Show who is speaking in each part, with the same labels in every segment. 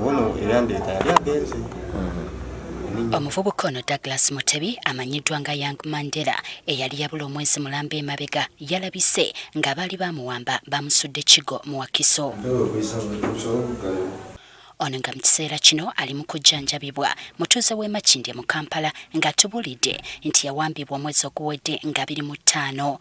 Speaker 1: ono erandeta yali agenze.
Speaker 2: Omuvubuka ono Douglas Mutebi amanyiddwa nga Young Mandela eyali yabula omwezi mulambe emabega yalabise nga baali bamuwamba bamusudde kigo mu Wakiso. Ono nga mu kiseera kino ali mu kujjanjabibwa mutuuze w'e Makindye mu Kampala ng'atubulidde nti yawambibwa omwezi oguwedde nga 25.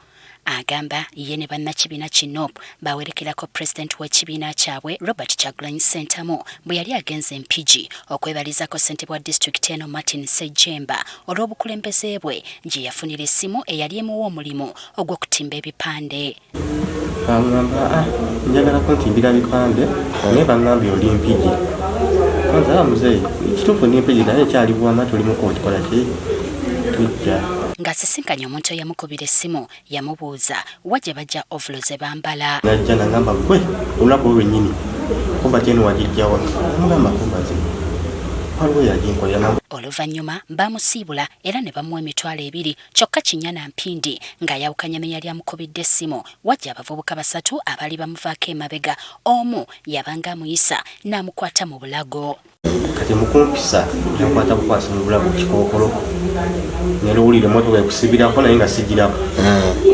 Speaker 2: Agamba ye ne bannakibiina kino bawerekerako President w'ekibiina kyabwe Robert Kyagulanyi Ssentamu bwe yali agenze Mpigi okwebalizako ssentebe wa disitulikiti eno Martin Ssejjemba olw'obukulembeze bwe gye yafunira essimu eyali emuwa omulimu ogw'okutimba ebipande.
Speaker 1: Bangamba njagala kuntimbira bipande naye bangambye oli Mpigi. Kwanza muzeeyi kituufu ni Mpigi naye ekyali bwama tuli mu kola ki tujja.
Speaker 2: Ng'asisinkanye omuntu eyamukubira essimu yamubuuza wajja bajja ovulo ze bambala.
Speaker 1: Najja nagamba gwe olunaku lwennyini kumba kyeno wagijjawa mugamba kumba ze waliwo yaginkolera.
Speaker 2: Oluvannyuma bamusiibula era ne bamuwa emitwalo 2 kyokka Kinyana Mpindi ng'ayawukanya ne yali amukubidde essimu wajja abavubuka 3 abaali bamuvaako emabega. Omu yabanga amuyisa n'amukwata mu bulago.
Speaker 1: Kati mukumpisa yakwata bukwasi mu bulago kikookolo nero ulire emotoka ekusibirako naye nga sigirako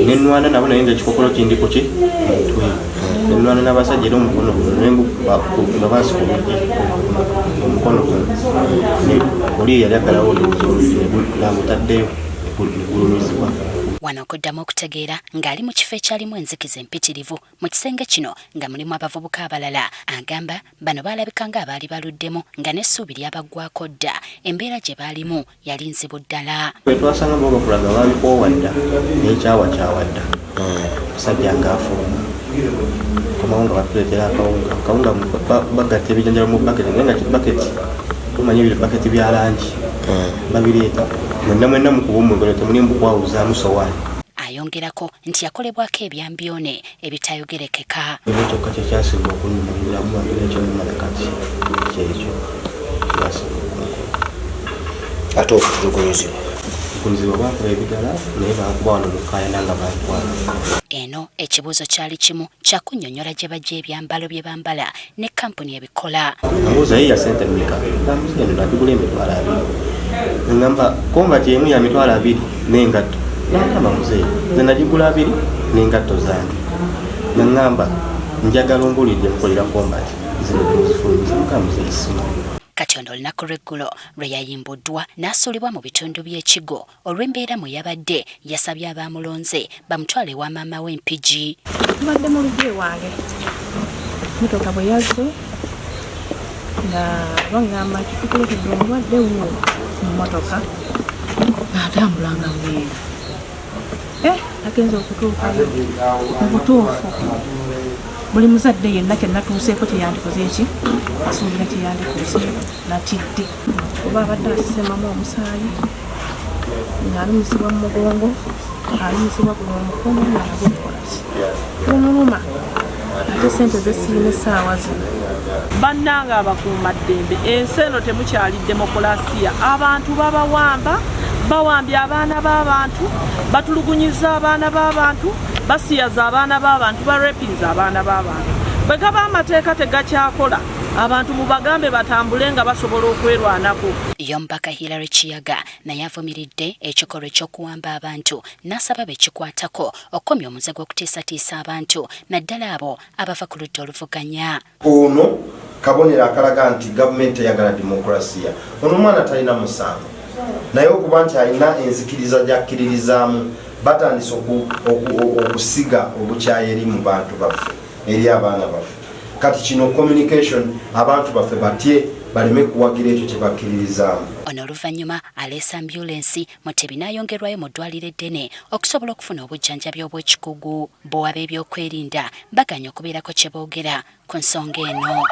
Speaker 1: nenwana nabo naye nga ekikookolo kindi ku ki mutwe nenwana n'abasajja era omukono nga baasi ku lugi omukono oli yali agalawo namutaddeyo negulumizibwa.
Speaker 2: Wano okuddamu okutegeera ng'ali mu kifo ekyalimu enzikiza empitirivu mu kisenge kino nga mulimu abavubuka abalala. Agamba bano baalabika ng'abaali baluddemu nga n'essuubi lyabaggwako dda. Embeera gye baalimu yali nzibu ddala.
Speaker 1: Bwe twasanga b'obakulaga baabikoowa dda n'ekyawakyawa dda musajja ng'afuluma komawo nga batuleetera akawunga bagatta ebijanjalo mu baketi naye nga kibaketi tumanyi ebyo baketi bya langi babireeta mwenna mukuba omwengalo temuli mbukwawuzaamu sowaani.
Speaker 2: Ayongerako nti yakolebwako ebyambyone ebitayogerekeka.
Speaker 1: Ekyo kyokka kyekyasinga okunyuma mu bulamu bwange n'ekyonyuma nakati kyekyo kyasinga okunyuma.
Speaker 3: Ate okutulugunyizibwa
Speaker 1: bakuba ebigala naye bakuba wano mu Kaayana nga bantwala.
Speaker 2: Eno ekibuuzo kyali kimu kyakunnyonnyola gye bajja ebyambalo bye bambala ne kampuni ebikola.
Speaker 1: Amuuza ye ya ssente mmeka namuzigendo natugula emitwalo 2 ngamba konga kyemu ya mitwalo 2 n'engatto nagamba muzeeyi nze nagigula 2 n'engatto zange nangamba njagala ombulidde mukolera kombati zino muzifulumiza muka muzeeyi simu.
Speaker 2: Kati ono olunaku lw'eggulo lwe yayimbuddwa n'asuulibwa mu bitundu by'ekigo olw'embeera mwe yabadde yasabye abaamulonze bamutwale ewa maama we Mpigi.
Speaker 4: Tubadde mu lugye wange motoka bwe yazze nga bangamba nti tukulekedde omulwadde wuwo mu motoka atambulanga bweru. Agenza okutuuka mu butuufu buli muzadde yenna kyennatuuseeko kyeyandikoze eki asuubira kyeyandikuuse natidde oba abadde asisemamu omusaayi ng'alumisibwa mu mugongo alumisibwa ku mukono nagwekolaki kumuluma ate sente zesiina essaawa zino.
Speaker 5: Bannanga abakuumaddembe ensi eno temukyali demokulasiya. Abantu bawambye abaana b'abantu batulugunyiza abaana b'abantu basiyaza abaana b'abantu barepinza abaana b'abantu. Bwe gaba amateeka tegakyakola abantu mubagambe batambule nga basobola okwerwanako.
Speaker 2: Yombaka Hilary Kiyaga naye avumiridde ekikolwa eky'okuwamba abantu n'asaba bekikwatako okomya omuze gw'okutiisatiisa abantu naddala abo abava ku ludda oluvuganya.
Speaker 6: Ono kabonero akalaga nti gavumenti eyagala demokulasiya. Ono omwana talina musango naye okuba nti alina enzikiriza gy'akkiririzaamu batandise okusiga obukyayi eri mu bantu baffe eri abaana baffe. Kati kino communication abantu baffe batye baleme kuwagira ekyo kye bakkiririzaamu.
Speaker 2: Ono oluvannyuma aleesa ambulensi Mutebi n'ayongerwayo mu ddwaliro eddene okusobola okufuna obujjanjabi obw'ekikugu. Bo ab'ebyokwerinda baganya okubeerako kye boogera ku nsonga eno.